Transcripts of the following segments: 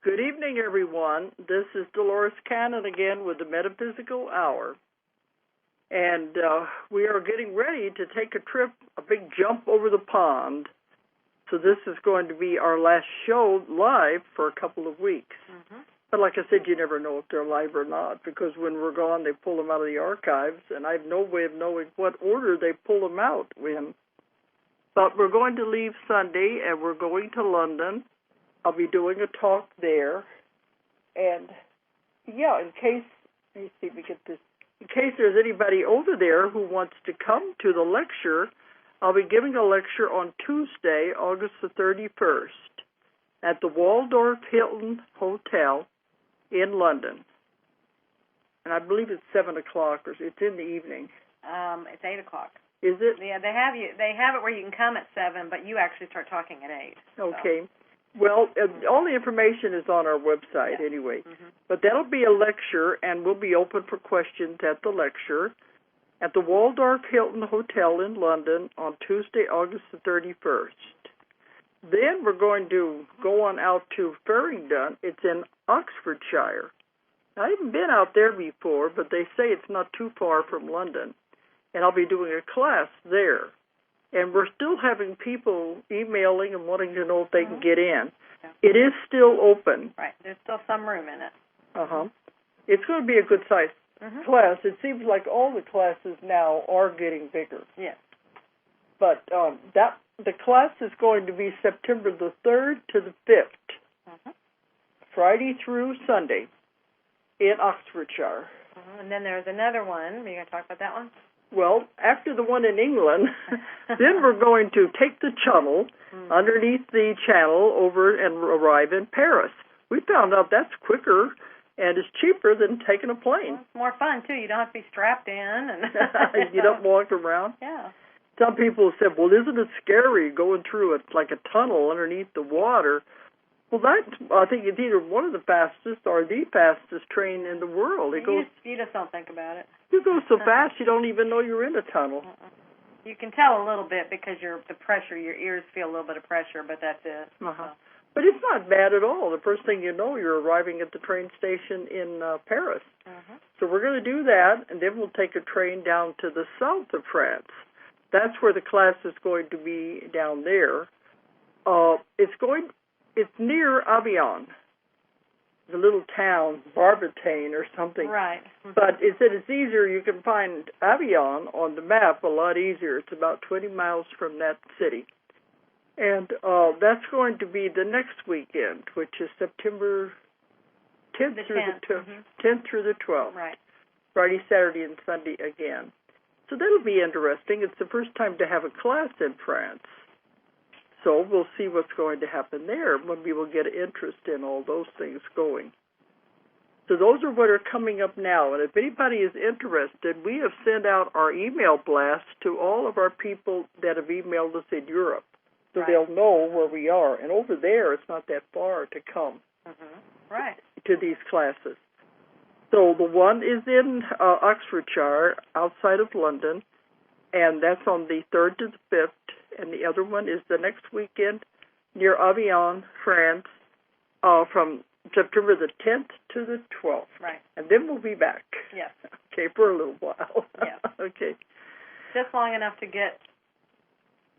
Good evening, everyone. This is Dolores Cannon again with the Metaphysical Hour. And we are getting ready to take a trip, a big jump over the pond. So this is going to be our last show live for a couple of weeks. Mm-hmm. But like I said, you never know if they're live or not, because when we're gone, they pull them out of the archives, and I have no way of knowing what order they pull them out in. But we're going to leave Sunday, and we're going to London. I'll be doing a talk there. And, yeah, in case, let me see if we get this. In case there's anybody over there who wants to come to the lecture, I'll be giving a lecture on Tuesday, August the 31st, at the Waldorf Hilton Hotel in London. And I believe it's 7 o'clock, or it's in the evening. It's 8 o'clock. Is it? Yeah, they have it where you can come at 7, but you actually start talking at 8. Okay. So. Well, all the information is on our website anyway. Mm-hmm. But that'll be a lecture, and we'll be open for questions at the lecture at the Waldorf Hilton Hotel in London on Tuesday, August the 31st. Then we're going to go on out to Farringdon. It's in Oxfordshire. I haven't been out there before, but they say it's not too far from London. And I'll be doing a class there. And we're still having people emailing and wanting to know if they can get in. Yeah. It is still open. Right. There's still some room in it. Uh-huh. It's going to be a good-sized class. It seems like all the classes now are getting bigger. Yes. But the class is going to be September the 3rd to the 5th, Friday through Sunday in Oxfordshire. And then there's another one. Are you going to talk about that one? Well, after the one in England, then we're going to take the channel underneath the channel over and arrive in Paris. We found out that's quicker and it's cheaper than taking a plane. Well, it's more fun, too. You don't have to be strapped in. And you don't walk around. Yeah. Some people said, well, isn't it scary going through it like a tunnel underneath the water? Well, I think it's either one of the fastest or the fastest train in the world. You just don't think about it. You go so fast you don't even know you're in a tunnel. You can tell a little bit because the pressure, your ears feel a little bit of pressure, but that's it. So. But it's not bad at all. The first thing you know, you're arriving at the train station in Paris. So we're going to do that, and then we'll take a train down to the south of France. That's where the class is going to be down there. It's near Avignon, the little town, Barbertain or something. Right. But it said it's easier. You can find Avignon on the map a lot easier. It's about 20 miles from that city. And that's going to be the next weekend, which is September 10th through the 12th. Right. Friday, Saturday, and Sunday again. So that'll be interesting. It's the first time to have a class in France. So we'll see what's going to happen there when we will get interest in all those things going. So those are what are coming up now. And if anybody is interested, we have sent out our email blast to all of our people that have emailed us in Europe. So they'll know where we are. And over there, it's not that far to come to these classes. So the one is in Oxfordshire, outside of London, and that's on the 3rd to the 5th, and the other one is the next weekend near Avignon, France, from September the 10th to the 12th. Right. And then we'll be back. Yes. Okay, for a little while. Yeah. Okay. Just long enough to get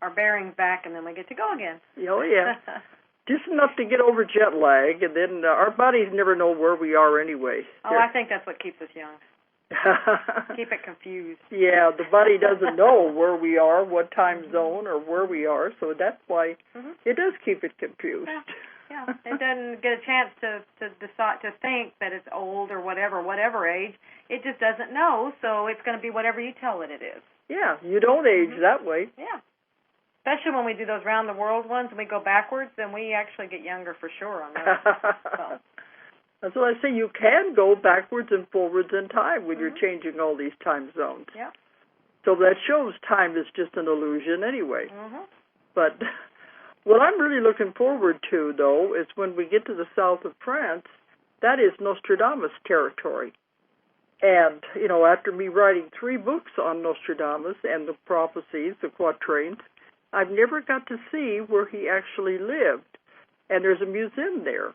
our bearings back, and then we get to go again. Oh, yeah. Just enough to get over jet lag, and then our bodies never know where we are anyway. Oh, I think that's what keeps us young. Keep it confused. Yeah, the body doesn't know where we are, what time zone, or where we are, so that's why it does keep it confused. Yeah. It doesn't get a chance to decide to think that it's old or whatever age. It just doesn't know, so it's going to be whatever you tell it is. Yeah, you don't age that way. Yeah. Especially when we do those round-the-world ones and we go backwards, then we actually get younger for sure on those. So. That's what I say. You can go backwards and forwards in time when you're changing all these time zones. Yeah. So that shows time is just an illusion anyway. But what I'm really looking forward to, though, is when we get to the south of France, that is Nostradamus territory. And, you know, after me writing 3 books on Nostradamus and the prophecies, the quatrains, I've never got to see where he actually lived. And there's a museum there.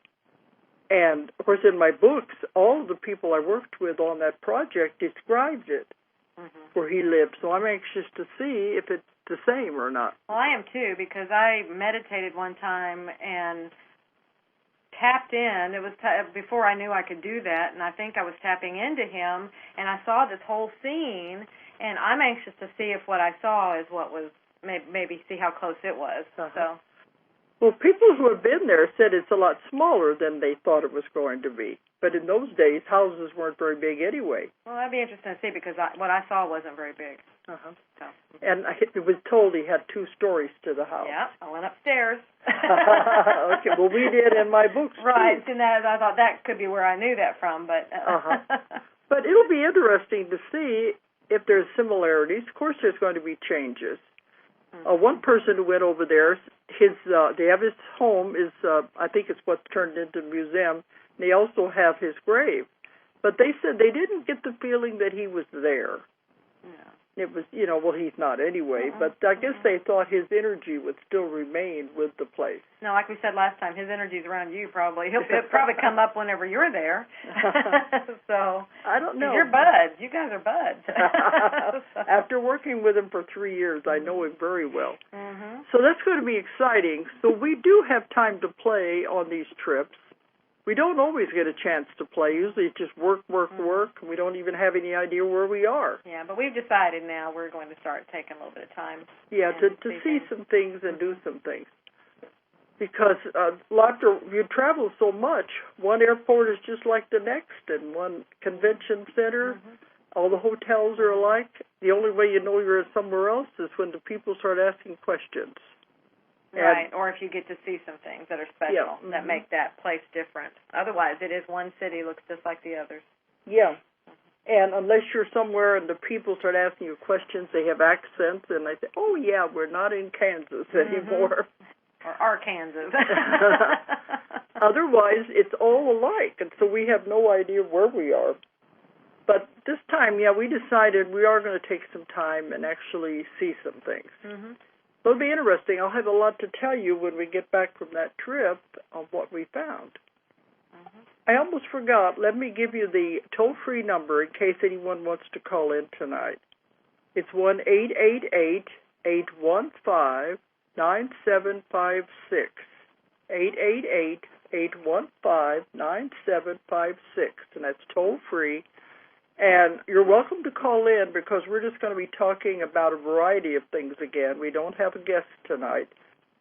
And, of course, in my books, all of the people I worked with on that project described it, where he lived. So I'm anxious to see if it's the same or not. Well, I am too, because I meditated one time and tapped in. It was before I knew I could do that, and I think I was tapping into him, and I saw this whole scene, and I'm anxious to see if what I saw is what was, maybe see how close it was. So. Well, people who have been there said it's a lot smaller than they thought it was going to be. But in those days, houses weren't very big anyway. Well, that'd be interesting to see, because what I saw wasn't very big. So. And it was told he had 2 stories to the house. Yeah, I went upstairs. Okay, well, we did in my books, right, too. and I thought that could be where I knew that from, but... But it'll be interesting to see if there's similarities. Of course, there's going to be changes. One person who went over there, they have his home is, I think it's what's turned into a museum, and they also have his grave. But they said they didn't get the feeling that he was there. Yeah. It was, well, he's not anyway, but I guess they thought his energy would still remain with the place. No, like we said last time, his energy's around you probably. He'll probably come up whenever you're there. So I don't know. You're buds. You guys are buds. After working with him for 3 years, I know him very well. So that's going to be exciting. So we do have time to play on these trips. We don't always get a chance to play. Usually it's just work, and we don't even have any idea where we are. Yeah, but we've decided now we're going to start taking a little bit of time. Yeah, to see some things and do some things. Because you travel so much, one airport is just like the next, and one convention center, all the hotels are alike. The only way you know you're somewhere else is when the people start asking questions. Right, or if you get to see some things that are special, that make that place different. Otherwise, it is one city, looks just like the others. Yeah, and unless you're somewhere and the people start asking you questions, they have accents, and they say, oh, yeah, we're not in Kansas anymore. Or Arkansas. Otherwise, it's all alike, and so we have no idea where we are. But this time, we decided we are going to take some time and actually see some things. It'll be interesting. I'll have a lot to tell you when we get back from that trip of what we found. I almost forgot. Let me give you the toll-free number in case anyone wants to call in tonight. It's 1-888-815-9756. 888-815-9756. And that's toll-free. And you're welcome to call in because we're just going to be talking about a variety of things again. We don't have a guest tonight.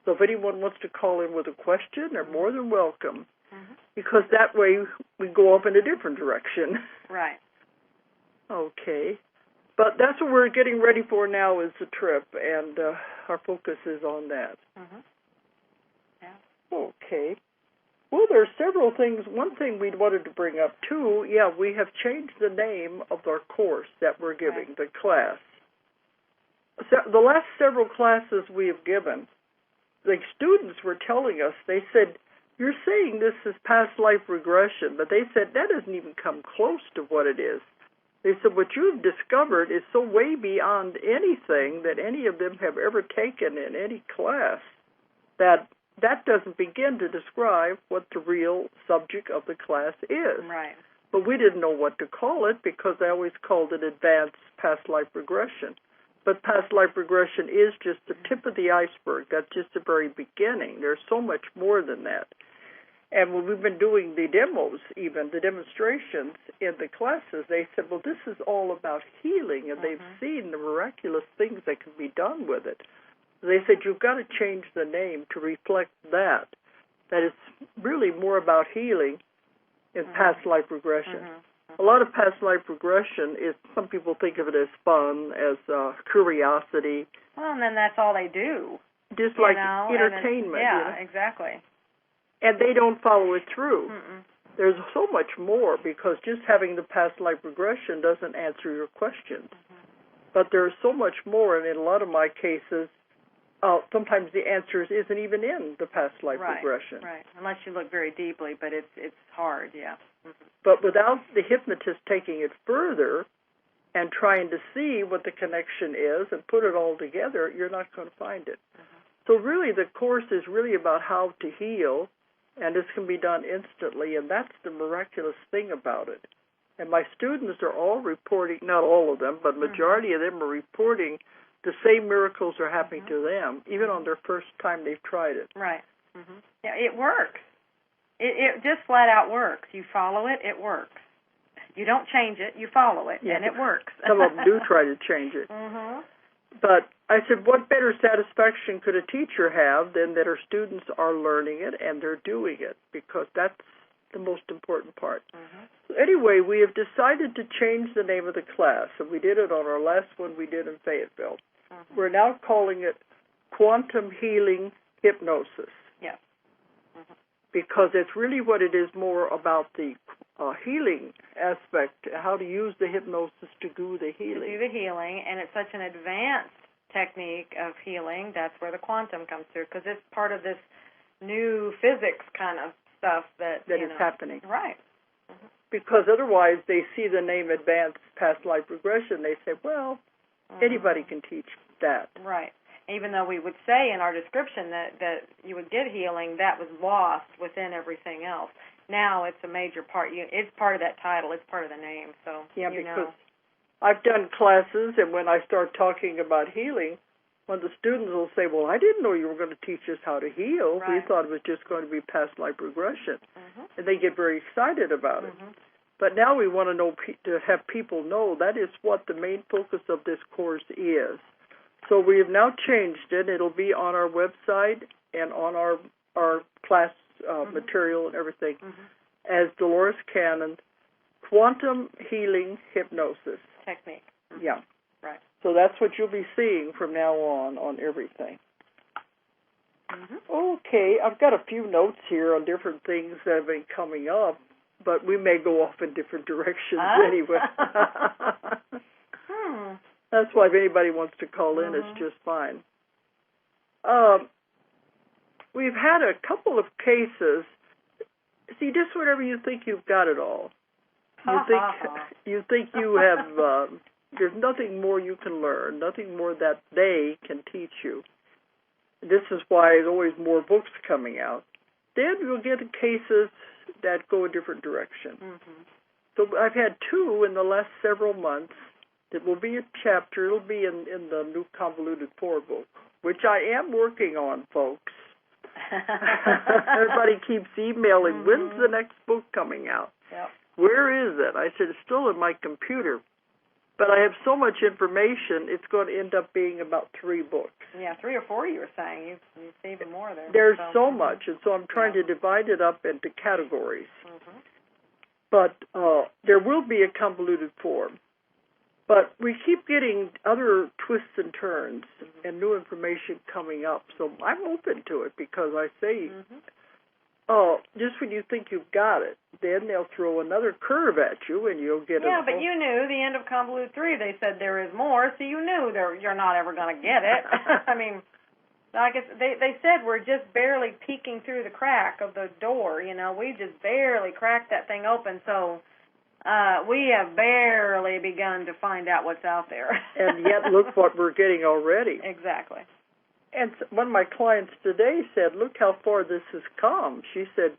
So if anyone wants to call in with a question, they're more than welcome because that way we go up in a different direction. Right. Okay. But that's what we're getting ready for now is the trip, and our focus is on that. Yeah. Okay. Well, there are several things. One thing we wanted to bring up, too, we have changed the name of our course that we're giving, the class. So the last several classes we have given, the students were telling us, they said, you're saying this is past life regression, but they said that doesn't even come close to what it is. They said what you've discovered is so way beyond anything that any of them have ever taken in any class that doesn't begin to describe what the real subject of the class is. Right. But we didn't know what to call it because I always called it advanced past life regression. But past life regression is just the tip of the iceberg. That's just the very beginning. There's so much more than that. And when we've been doing the demos, even the demonstrations in the classes, they said, well, this is all about healing, and they've seen the miraculous things that can be done with it. They said, you've got to change the name to reflect that it's really more about healing in past life regression. A lot of past life regression is, some people think of it as fun, as curiosity. Well, and then that's all they do. Just like entertainment. Exactly. And they don't follow it through. There's so much more because just having the past life regression doesn't answer your questions. But there's so much more, and in a lot of my cases, sometimes the answers isn't even in the past life regression. Right, unless you look very deeply, but it's hard, But without the hypnotist taking it further and trying to see what the connection is and put it all together, you're not going to find it. So really the course is really about how to heal and this can be done instantly, and that's the miraculous thing about it. And my students are all reporting, not all of them, but majority of them are reporting the same miracles are happening to them, even on their first time they've tried it. Right. Yeah, it works. It just flat out works. You follow it, it works. You don't change it, you follow it, and it works. Some of them do try to change it. But I said, what better satisfaction could a teacher have than that her students are learning it and they're doing it, because that's the most important part. So anyway, we have decided to change the name of the class, and we did it on our last one we did in Fayetteville. We're now calling it Quantum Healing Hypnosis. Yes. Because it's really what it is, more about the healing aspect, how to use the hypnosis to do the healing. To do the healing, and it's such an advanced technique of healing, that's where the quantum comes through, because it's part of this new physics kind of stuff that is happening. Right. Because otherwise they see the name advanced past life regression, they say, well, anybody can teach that. Right. Even though we would say in our description that you would get healing, that was lost within everything else. Now it's a major part. It's part of that title. It's part of the name. So because I've done classes, and when I start talking about healing, when the students will say, well, I didn't know you were going to teach us how to heal. Right. We thought it was just going to be past life regression. And they get very excited about it. But now we want to have people know that is what the main focus of this course is. So we have now changed it. It'll be on our website and on our class material and everything as Dolores Cannon, Quantum Healing Hypnosis. Technique. Yeah. Right. So that's what you'll be seeing from now on everything. Okay, I've got a few notes here on different things that have been coming up, but we may go off in different directions anyway. That's why if anybody wants to call in, it's just fine. We've had a couple of cases. See, just whenever you think you've got it all, you think you have. There's nothing more you can learn, nothing more that they can teach you. This is why there's always more books coming out. Then you'll get cases that go a different direction. So I've had two in the last several months. It will be a chapter. It'll be in the new Convoluted 4 book, which I am working on, folks. Everybody keeps emailing, when's the next book coming out? Where is it? I said, it's still in my computer. But I have so much information, it's going to end up being about 3 books. Yeah, 3 or 4 you were saying. You see even more there. There's so much, and so I'm trying to divide it up into categories. But there will be a convoluted form. But we keep getting other twists and turns and new information coming up. So I'm open to it because I say, just when you think you've got it, then they'll throw another curve at you and you'll get it. Yeah, but you knew the end of Convoluted 3, they said there is more, so you knew you're not ever going to get it. I mean, I guess they said we're just barely peeking through the crack of the door, we just barely cracked that thing open, so we have barely begun to find out what's out there. And yet look what we're getting already. Exactly. And one of my clients today said, look how far this has come. She said,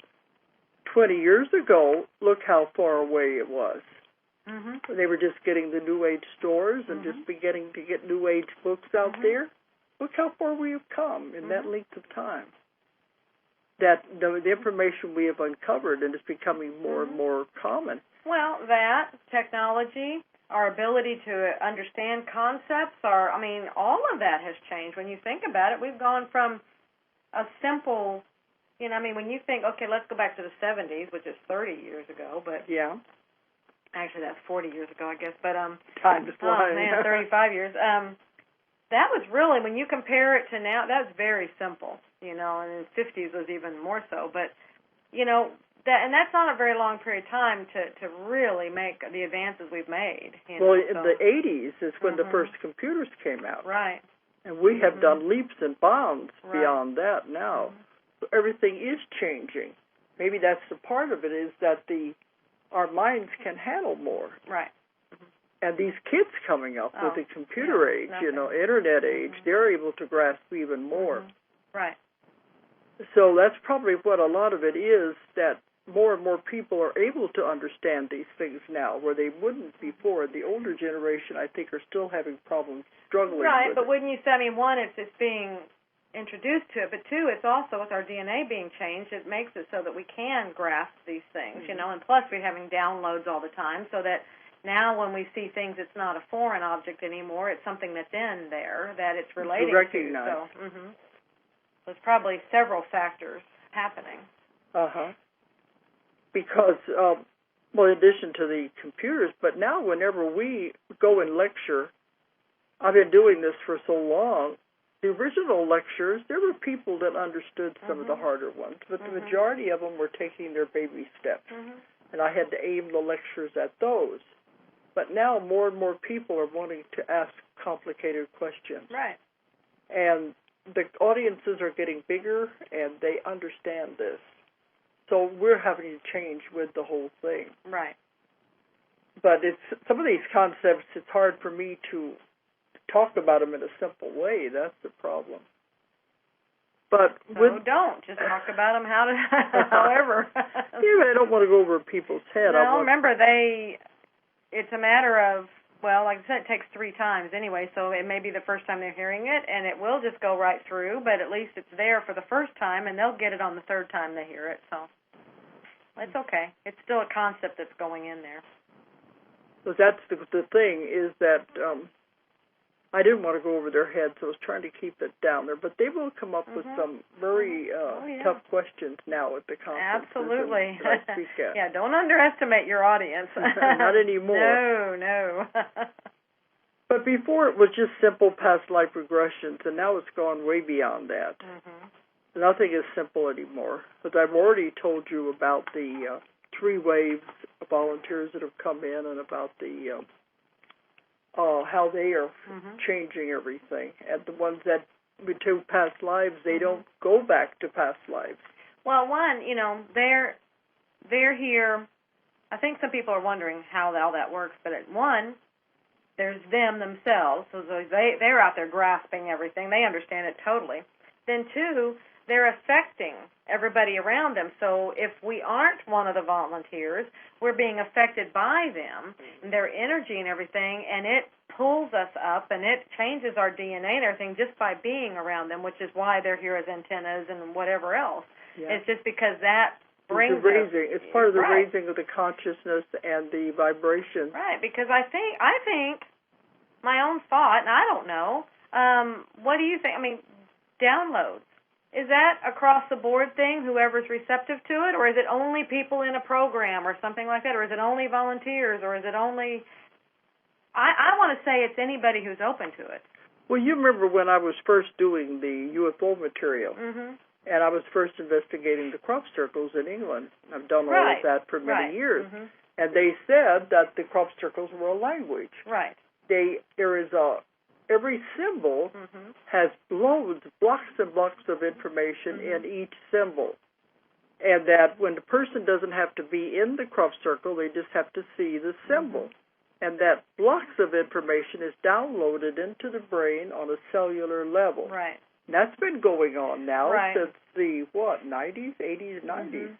20 years ago, look how far away it was. They were just getting the New Age stores and just beginning to get New Age books out there. Look how far we have come in that length of time. That the information we have uncovered, and it's becoming more and more common. Well, that, technology, our ability to understand concepts, all of that has changed. When you think about it, we've gone from a simple, when you think, okay, let's go back to the 70s, which is 30 years ago, but actually that's 40 years ago, I guess, but time is flying. 35 years. That was really, when you compare it to now, that was very simple, and in the 50s was even more so, but, and that's not a very long period of time to really make the advances we've made. In the 80s is when the first computers came out. Right. And we have done leaps and bounds beyond that now. So everything is changing. Maybe that's the part of it, is that our minds can handle more. Right. And these kids coming up with the computer age, internet age, they're able to grasp even more. Right. So that's probably what a lot of it is, that more and more people are able to understand these things now, where they wouldn't before. The older generation, I think, are still having problems struggling right, with but it. wouldn't you say, I mean, one, it's being introduced to it, but two, it's also with our DNA being changed, it makes it so that we can grasp these things, you know, and plus we're having downloads all the time, so that now when we see things, it's not a foreign object anymore, it's something that's in there that it's relating recognize. to. So, there's probably several factors happening. Because, well, in addition to the computers, but now whenever we go and lecture, I've been doing this for so long, the original lectures, there were people that understood some of the harder ones, but the majority of them were taking their baby steps, and I had to aim the lectures at those. But now more and more people are wanting to ask complicated questions. Right. And the audiences are getting bigger, and they understand this. So we're having to change with the whole thing. Right. But it's some of these concepts, it's hard for me to talk about them in a simple way. That's the problem. But don't. Just talk about them however. I don't want to go over people's head. No, remember, it's a matter of, well, like I said, it takes 3 times anyway, so it may be the first time they're hearing it, and it will just go right through, but at least it's there for the first time, and they'll get it on the 3rd time they hear it, so it's okay. It's still a concept that's going in there. So that's the thing, is that I didn't want to go over their heads, so I was trying to keep it down there, but they will come up with some very tough questions now at the conferences. Absolutely. That I speak at. Yeah, don't underestimate your audience. Not anymore. No. But before it was just simple past life regressions, and now it's gone way beyond that. Nothing is simple anymore. But I've already told you about the 3 waves of volunteers that have come in, and about the how they are changing everything. And the ones that to past lives, they don't go back to past lives. Well, one, they're here. I think some people are wondering how all that works, but one, there's them themselves, so they're out there grasping everything. They understand it totally. Then 2, they're affecting everybody around them. So if we aren't one of the volunteers, we're being affected by them and their energy and everything, and it pulls us up and it changes our DNA and everything just by being around them, which is why they're here as antennas and whatever else. Yeah. It's just because that brings it's part of the raising of the consciousness and the vibration. Right, because I think my own thought, and I don't know, what do you think? I mean, downloads. Is that across the board thing, whoever's receptive to it, or is it only people in a program or something like that, or is it only volunteers, or is it only... I want to say it's anybody who's open to it. Well, you remember when I was first doing the UFO material, and I was first investigating the crop circles in England. I've done all of that for many years. And they said that the crop circles were a language. Right. There is every symbol has blocks and blocks of information in each symbol. And that when the person doesn't have to be in the crop circle, they just have to see the symbol. And that blocks of information is downloaded into the brain on a cellular level. Right. And that's been going on now since the, 90s, 80s, 90s.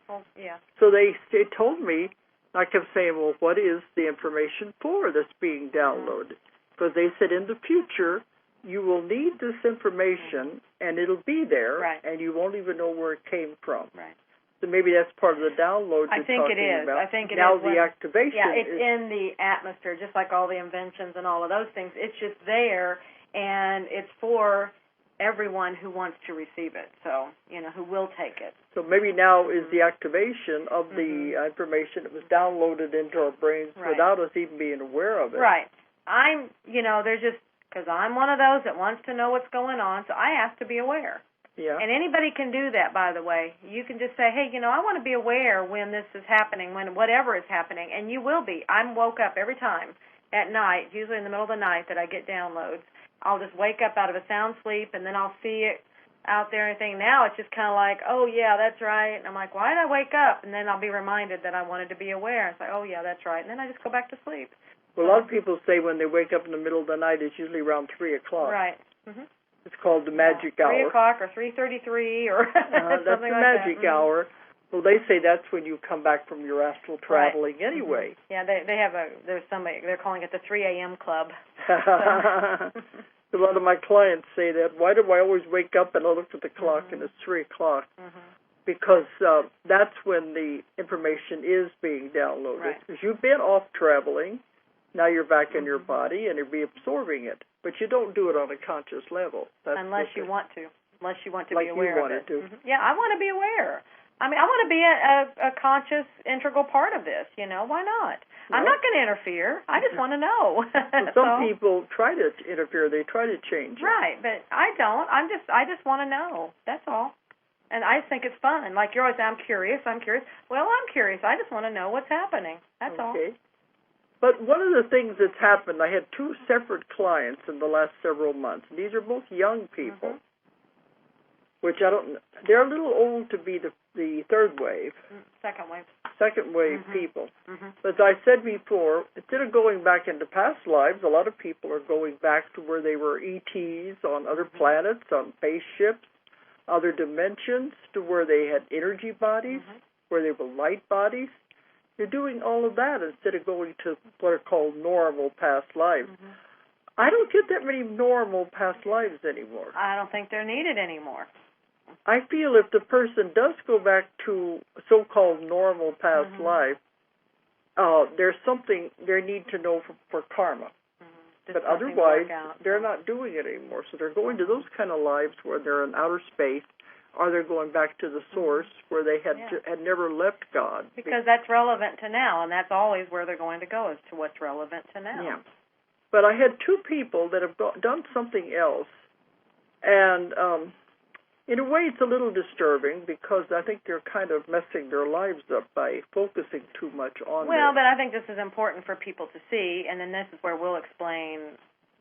Oh, yeah. So they told me, I kept saying, well, what is the information for that's being downloaded? Because they said in the future, you will need this information, and it'll be there, and you won't even know where it came from. Right. So maybe that's part of the download I think it is. about. I think it now is. Now the activation it's in the atmosphere, just like all the inventions and all of those things. It's just there, and it's for everyone who wants to receive it, so, who will take it. So maybe now is the activation of the information that was downloaded into our brains without us even being aware of it. Right. There's just, because I'm one of those that wants to know what's going on, so I have to be aware. Yeah. And anybody can do that, by the way. You can just say, hey, I want to be aware when this is happening, when whatever is happening, and you will be. I'm woke up every time at night, usually in the middle of the night that I get downloads. I'll just wake up out of a sound sleep, and then I'll see it out there and think, now it's just kind of like, oh, yeah, that's right. And I'm like, why did I wake up? And then I'll be reminded that I wanted to be aware. It's like, oh, yeah, that's right. And then I just go back to sleep. Well, a lot of people say when they wake up in the middle of the night, it's usually around 3 o'clock. Right. It's called the magic hour. 3 o'clock or 3:33 or that's something the like magic that. hour. Well, they say that's when you come back from your astral traveling anyway. Yeah, they have there's somebody, they're calling it the 3 a.m. club. A lot of my clients say that. Why do I always wake up and I look at the clock and it's 3 o'clock? Because that's when the information is being downloaded. Because you've been off traveling, now you're back in your body and you'll be absorbing it. But you don't do it on a conscious level. That's unless you want to. Unless you want to like be aware you of it. To. Yeah, I want to be aware. I mean, I want to be a conscious, integral part of this, Why not? No. I'm not going to interfere. I just want to know. Some people try to interfere. They try to change it. Right, but I don't. I just want to know. That's all. And I think it's fun. Like you're always, I'm curious. Well, I'm curious. I just want to know what's happening. That's all. Okay. But one of the things that's happened, I had 2 separate clients in the last several months. And these are both young people, which they're a little old to be the third wave. Second wave. Second wave people. But as I said before, instead of going back into past lives, a lot of people are going back to where they were ETs on other planets, on spaceships, other dimensions, to where they had energy bodies, where they were light bodies. You're doing all of that instead of going to what are called normal past lives. I don't get that many normal past lives anymore. I don't think they're needed anymore. I feel if the person does go back to so-called normal past life, there's something they need to know for karma. But otherwise, they're not doing it anymore. So they're going to those kind of lives where they're in outer space, or they're going back to the source where they had never left God. Because that's relevant to now, and that's always where they're going to go, is to what's relevant to now. Yeah. But I had 2 people that have done something else, and in a way it's a little disturbing because I think they're kind of messing their lives up by focusing too much on Well, but I think this is important for people to see, and then this is where we'll explain,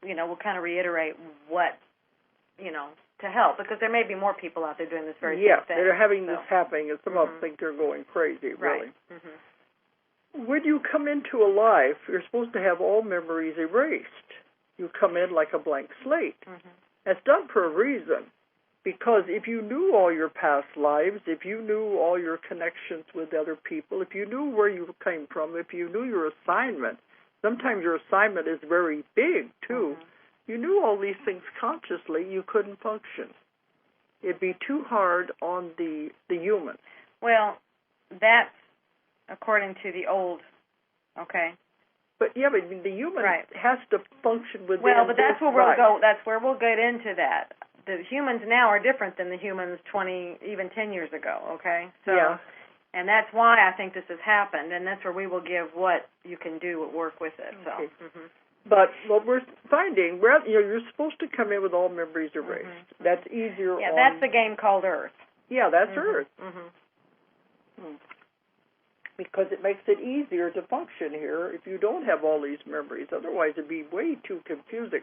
we'll kind of reiterate what, to help, because there may be more people out there doing this very same thing. Yeah, they're having this happening, and some of them think they're going crazy, really. Right. When you come into a life, you're supposed to have all memories erased. You come in like a blank slate. That's done for a reason, because if you knew all your past lives, if you knew all your connections with other people, if you knew where you came from, if you knew your assignment, sometimes your assignment is very big, too. You knew all these things consciously, you couldn't function. It'd be too hard on the human. Well, that's according to the old, okay? But the human has to function within. Well, but that's where we'll go. That's where we'll get into that. The humans now are different than the humans 20, even 10 years ago, okay? So, and that's why I think this has happened, and that's where we will give what you can do at work with it. Okay. So. But what we're finding, you're supposed to come in with all memories erased. That's easier. Yeah, that's the game called Earth. Yeah, that's Earth. Because it makes it easier to function here if you don't have all these memories. Otherwise, it'd be way too confusing.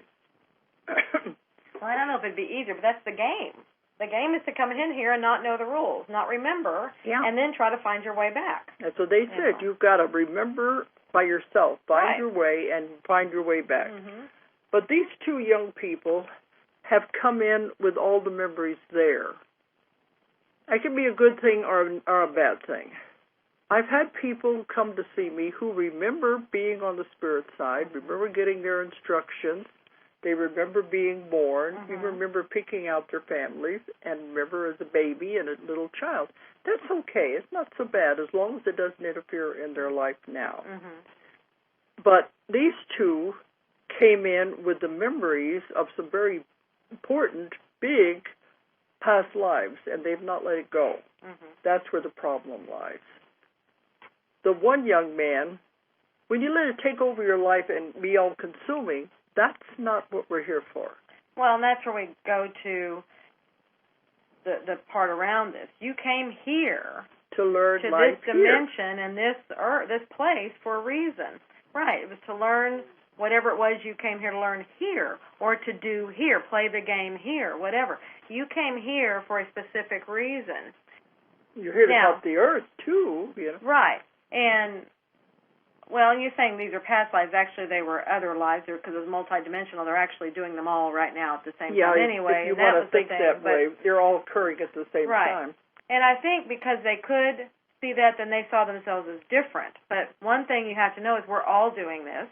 Well, I don't know if it'd be easier, but that's the game. The game is to come in here and not know the rules, not remember, and then try to find your way back. That's what they said. You've got to remember by yourself, find your way, and find your way back. But these 2 young people have come in with all the memories there. That can be a good thing or a bad thing. I've had people come to see me who remember being on the spirit side, remember getting their instructions, they remember being born, even remember picking out their families, and remember as a baby and a little child. That's okay. It's not so bad as long as it doesn't interfere in their life now. But these 2 came in with the memories of some very important, big past lives, and they've not let it go. That's where the problem lies. The one young man, when you let it take over your life and be all-consuming, that's not what we're here for. Well, and that's where we go to the part around this. You came here to learn to life this dimension and this place for a reason. Right. It was to learn whatever it was you came here to learn here, or to do here, play the game here, whatever. You came here for a specific reason. You're here to help the earth, too. Right. And Well, you're saying these are past lives. Actually, they were other lives because it was multidimensional. They're actually doing them all right now at the same time anyway. If you want to think that way, they're all occurring at the same time. And I think because they could see that, then they saw themselves as different. But one thing you have to know is we're all doing this.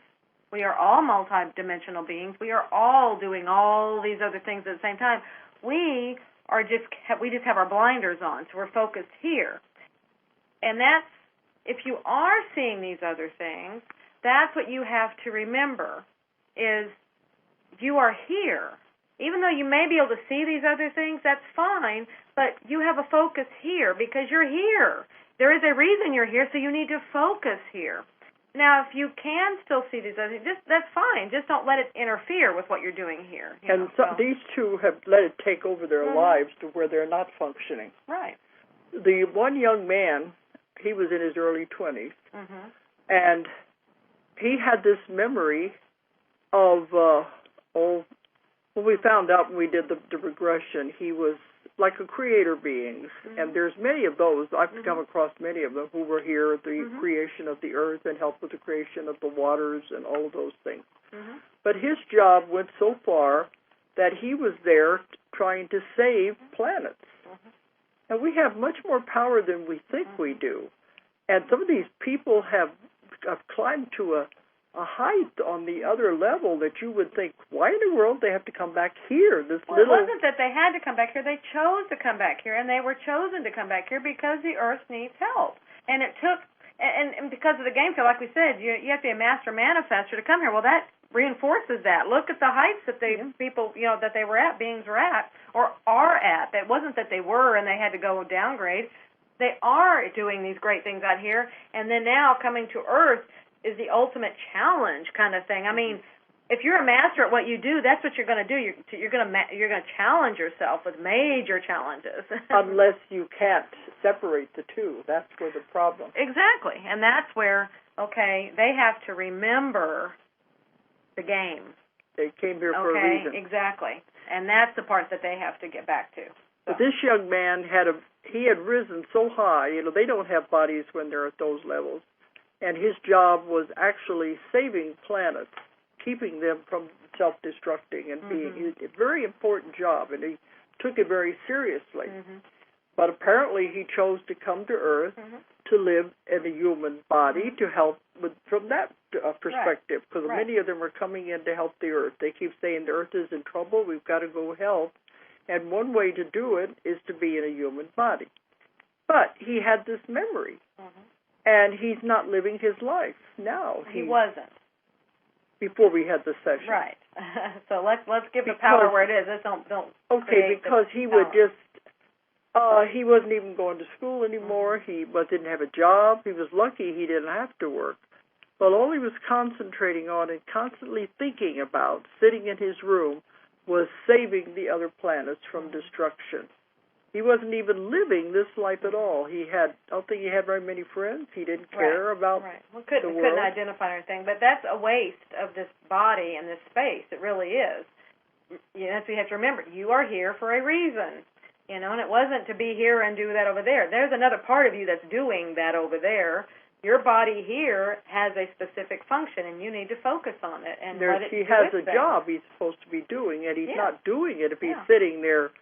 We are all multidimensional beings. We are all doing all these other things at the same time. We just have our blinders on, so we're focused here. And that's, if you are seeing these other things, that's what you have to remember, is you are here. Even though you may be able to see these other things, that's fine, but you have a focus here because you're here. There is a reason you're here, so you need to focus here. Now, if you can still see these other things, that's fine. Just don't let it interfere with what you're doing here. These two have let it take over their lives to where they're not functioning. Right. The one young man, he was in his early 20s, and he had this memory of, when we found out when we did the regression, he was like a creator beings, and there's many of those. I've come across many of them who were here at the creation of the earth and helped with the creation of the waters and all of those things. But his job went so far that he was there trying to save planets. And we have much more power than we think we do. And some of these people have climbed to a height on the other level that you would think, why in the world they have to come back here? It wasn't that they had to come back here. They chose to come back here, and they were chosen to come back here because the Earth needs help. And it took, and because of the game field, like we said, you have to be a master manifester to come here. Well, that reinforces that. Look at the heights that people, that they were at, beings were at, or are at. It wasn't that they were and they had to go downgrade. They are doing these great things out here, and then now coming to Earth is the ultimate challenge kind of thing. I mean, if you're a master at what you do, that's what you're going to do. You're going to challenge yourself with major challenges. Unless you can't separate the two. That's where the problem. Exactly. And that's where, they have to remember the game. They came here for a reason. Exactly. And that's the part that they have to get back to. So. But this young man had risen so high. They don't have bodies when they're at those levels. And his job was actually saving planets, keeping them from self-destructing and being a very important job, and he took it very seriously. But apparently he chose to come to Earth to live in a human body to help from that perspective, because many of them are coming in to help the Earth. They keep saying the Earth is in trouble, we've got to go help, and one way to do it is to be in a human body. But he had this memory. And he's not living his life now. He wasn't. Before we had the session. Right. So let's give the power where it is. Let's don't. Okay, because he would just, he wasn't even going to school anymore. He didn't have a job. He was lucky he didn't have to work. Well, all he was concentrating on and constantly thinking about, sitting in his room, was saving the other planets from destruction. He wasn't even living this life at all. I don't think he had very many friends. He didn't care about the world. Couldn't identify anything. But that's a waste of this body and this space. It really is. So you have to remember, you are here for a reason. And it wasn't to be here and do that over there. There's another part of you that's doing that over there. Your body here has a specific function, and you need to focus on it and let it do its thing. He has a job he's supposed to be doing, and he's not doing it if he's sitting there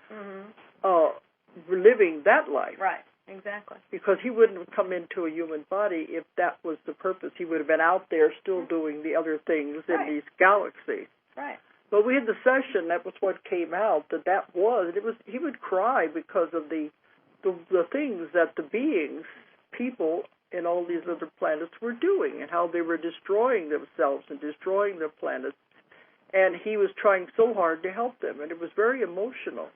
living that life. Right, exactly. Because he wouldn't have come into a human body if that was the purpose. He would have been out there still doing the other things in these galaxies. Right. But we had the session, that was what came out, he would cry because of the things that the beings, people in all these other planets were doing and how they were destroying themselves and destroying their planets. And he was trying so hard to help them, and it was very emotional.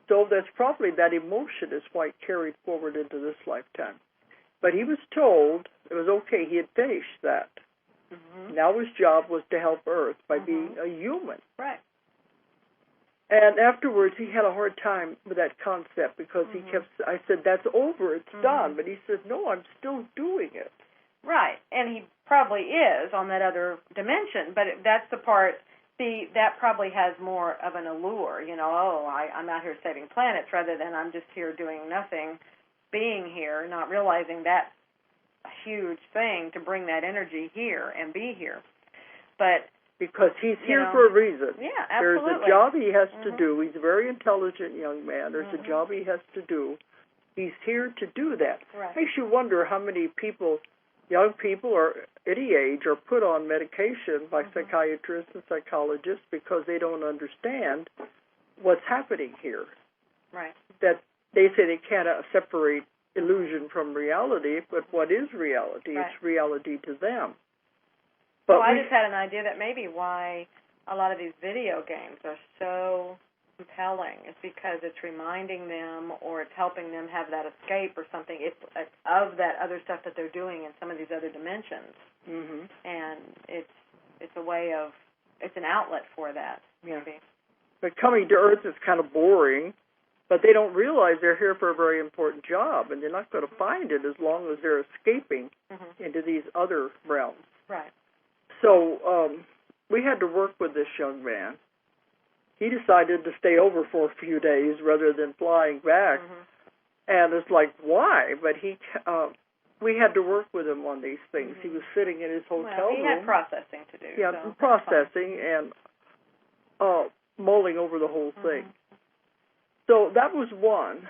So that's probably that emotion is why it carried forward into this lifetime. But he was told it was okay. He had finished that. Now his job was to help Earth by being a human. Right. And afterwards he had a hard time with that concept because I said, that's over, it's done. But he said, no, I'm still doing it. Right. And he probably is on that other dimension, but that's the part... See, that probably has more of an allure, I'm out here saving planets rather than I'm just here doing nothing, being here, not realizing that a huge thing to bring that energy here and be here. But because he's here for a reason. Yeah, absolutely. There's a job he has to do. He's a very intelligent young man. There's a job he has to do. He's here to do that. Right. Makes you wonder how many people, young people or any age, are put on medication by psychiatrists and psychologists because they don't understand what's happening here. Right. That they say they can't separate illusion from reality, but what is reality? Right. It's reality to them. But I just had an idea that maybe why a lot of these video games are so compelling is because it's reminding them, or it's helping them have that escape or something of that other stuff that they're doing in some of these other dimensions. And it's a way of, it's an outlet for that. Maybe. Yeah. But coming to Earth is kind of boring, but they don't realize they're here for a very important job, and they're not going to find it as long as they're escaping into these other realms. Right. So we had to work with this young man. He decided to stay over for a few days rather than flying back. And it's like, why? But we had to work with him on these things. He was sitting in his hotel room. He had processing to do. Yeah, so processing and mulling over the whole thing. So that was one.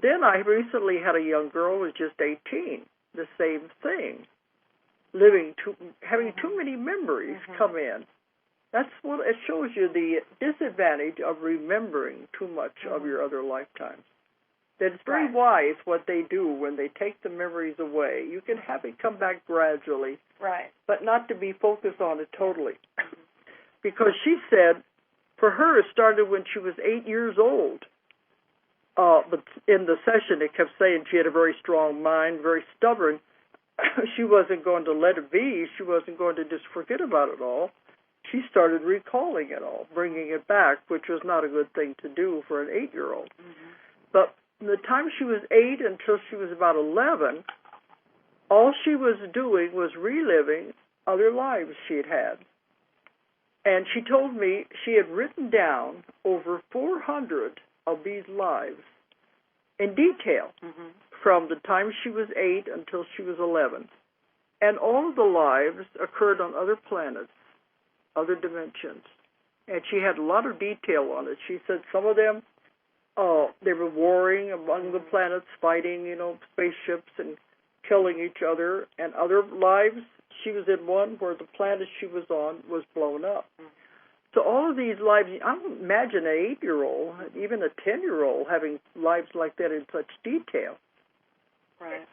Then I recently had a young girl who was just 18, the same thing, having too many memories come in. That's what it shows you, the disadvantage of remembering too much of your other lifetimes. That it's very wise what they do when they take the memories away. You can have it come back gradually, but not to be focused on it totally. Because she said, for her, it started when she was 8 years old. But in the session, it kept saying she had a very strong mind, very stubborn. She wasn't going to let it be. She wasn't going to just forget about it all. She started recalling it all, bringing it back, which was not a good thing to do for an 8-year-old. But from the time she was 8 until she was about 11, all she was doing was reliving other lives she had had. And she told me she had written down over 400 of these lives in detail from the time she was 8 until she was 11. And all of the lives occurred on other planets, other dimensions. And she had a lot of detail on it. She said some of them, they were warring among the planets, fighting, spaceships and killing each other. And other lives, she was in one where the planet she was on was blown up. So all of these lives, I don't imagine an 8-year-old, even a 10-year-old, having lives like that in such detail.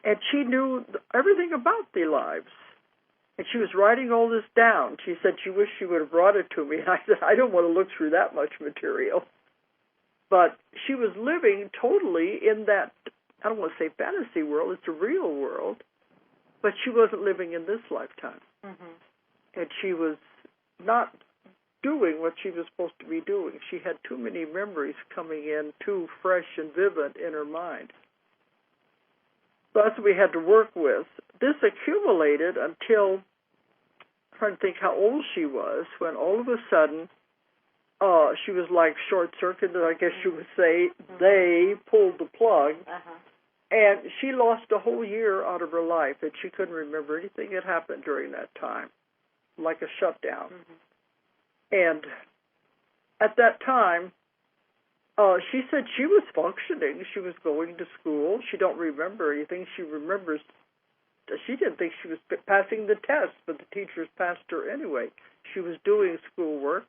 And she knew everything about the lives. And she was writing all this down. She said she wished she would have brought it to me. And I said, I don't want to look through that much material. But she was living totally in that, I don't want to say fantasy world, it's a real world, but she wasn't living in this lifetime. And she was not doing what she was supposed to be doing. She had too many memories coming in, too fresh and vivid in her mind. So that's what we had to work with. This accumulated until, I'm trying to think how old she was, when all of a sudden she was like short-circuited, I guess you would say. They pulled the plug, and she lost a whole year out of her life, and she couldn't remember anything that happened during that time, like a shutdown. And at that time, she said she was functioning. She was going to school. She don't remember anything. She remembers she didn't think she was passing the test, but the teachers passed her anyway. She was doing schoolwork.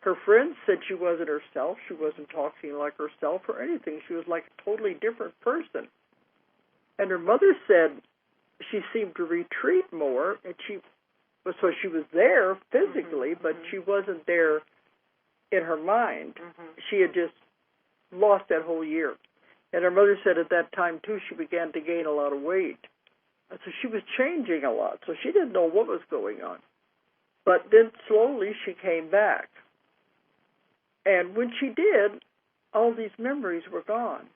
Her friends said she wasn't herself. She wasn't talking like herself or anything. She was like a totally different person. And her mother said she seemed to retreat more, and she was there physically, but she wasn't there in her mind. She had just lost that whole year. And her mother said at that time, too, she began to gain a lot of weight. So she was changing a lot, so she didn't know what was going on. But then slowly she came back. And when she did, all these memories were gone.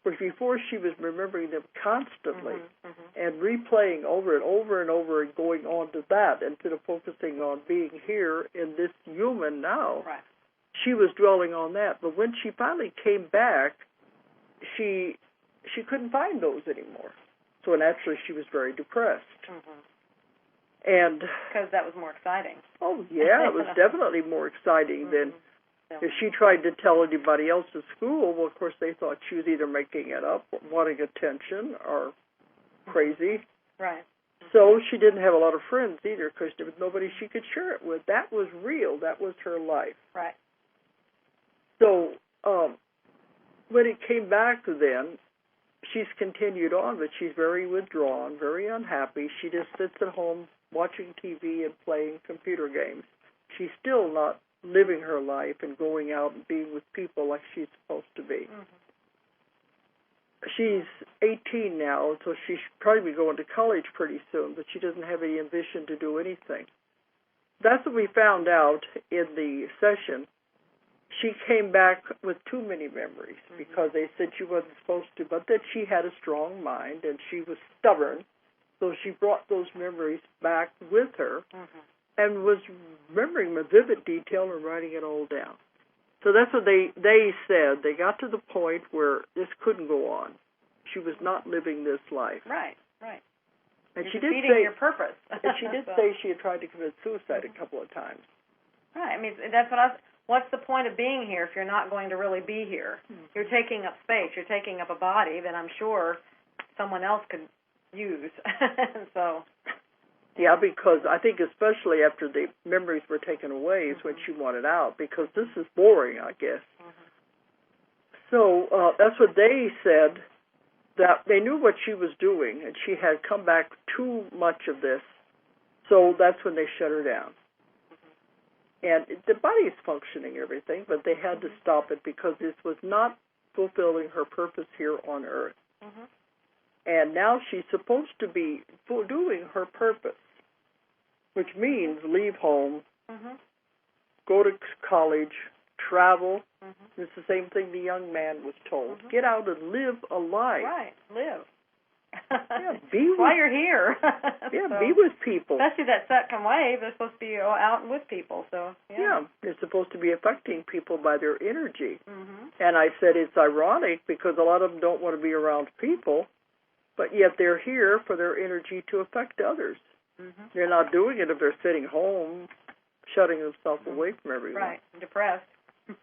But before, she was remembering them constantly and replaying over and over and over and going on to that instead of focusing on being here in this human now. She was dwelling on that. But when she finally came back, she couldn't find those anymore. So naturally, she was very depressed. And because that was more exciting. Oh, yeah, it was definitely more exciting than if she tried to tell anybody else at school. Well, of course, they thought she was either making it up, or wanting attention, or crazy. Right. So she didn't have a lot of friends either because there was nobody she could share it with. That was real. That was her life. Right. So when it came back then, she's continued on, but she's very withdrawn, very unhappy. She just sits at home watching TV and playing computer games. She's still not living her life and going out and being with people like she's supposed to be. She's 18 now, so she should probably be going to college pretty soon, but she doesn't have any ambition to do anything. That's what we found out in the session. She came back with too many memories because they said she wasn't supposed to, but that she had a strong mind and she was stubborn, so she brought those memories back with her and was remembering them in vivid detail and writing it all down. So that's what they said. They got to the point where this couldn't go on. She was not living this life. Right, right. And You're she did defeating say your purpose. and she did say she had tried to commit suicide a couple of times. Right. I mean, that's what I was. What's the point of being here if you're not going to really be here? You're taking up space. You're taking up a body that I'm sure someone else could use. So. Yeah, because I think especially after the memories were taken away is when she wanted out, because this is boring, I guess. So that's what they said, that they knew what she was doing, and she had come back too much of this, so that's when they shut her down. And the body is functioning, everything, but they had to stop it because this was not fulfilling her purpose here on Earth. And now she's supposed to be doing her purpose, which means leave home, go to college, travel. It's the same thing the young man was told. Get out and live a life. Right, live. Yeah, be with, while you're here. Yeah, so, be with people. Especially that second wave, they're supposed to be out and with people. So yeah, they're supposed to be affecting people by their energy. And I said it's ironic because a lot of them don't want to be around people, but yet they're here for their energy to affect others. They're not doing it if they're sitting home, shutting themselves away from everyone. Right, depressed.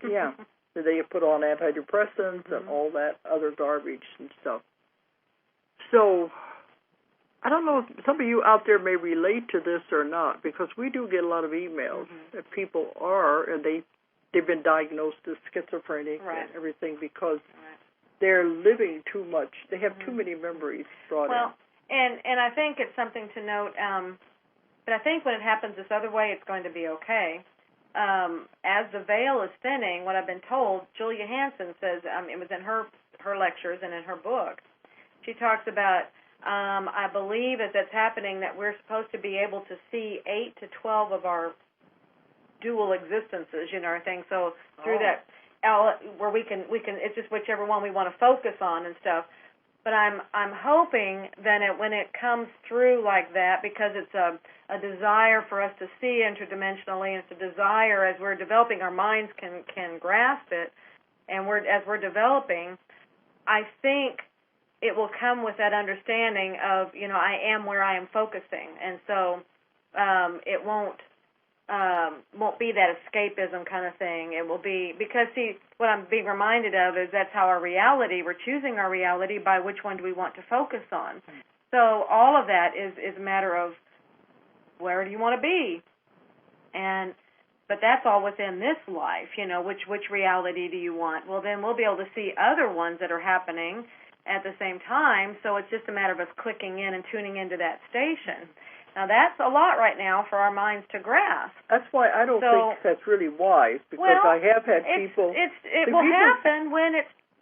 Yeah, they put on antidepressants and all that other garbage and stuff. So, I don't know if some of you out there may relate to this or not, because we do get a lot of emails that people are, and they've been diagnosed as schizophrenic and everything because they're living too much. They have too many memories brought in. And I think it's something to note, but I think when it happens this other way, it's going to be okay. As the veil is thinning, what I've been told, Julia Hansen says, it was in her lectures and in her book, she talks about, I believe as that's happening, that we're supposed to be able to see 8 to 12 of our dual existences, or things. So through that, where we can, it's just whichever one we want to focus on and stuff. But I'm hoping that when it comes through like that, because it's a desire for us to see interdimensionally, and it's a desire as we're developing, our minds can grasp it, and as we're developing, I think it will come with that understanding of, I am where I am focusing, and so it won't be that escapism kind of thing. It will be, because, see, what I'm being reminded of is that's how our reality, we're choosing our reality by which one do we want to focus on. So all of that is a matter of where do you want to be? But that's all within this life, which reality do you want? Well, then we'll be able to see other ones that are happening at the same time, so it's just a matter of us clicking in and tuning into that station. Now, that's a lot right now for our minds to grasp. That's why I don't think that's really wise, because I have had people... It will happen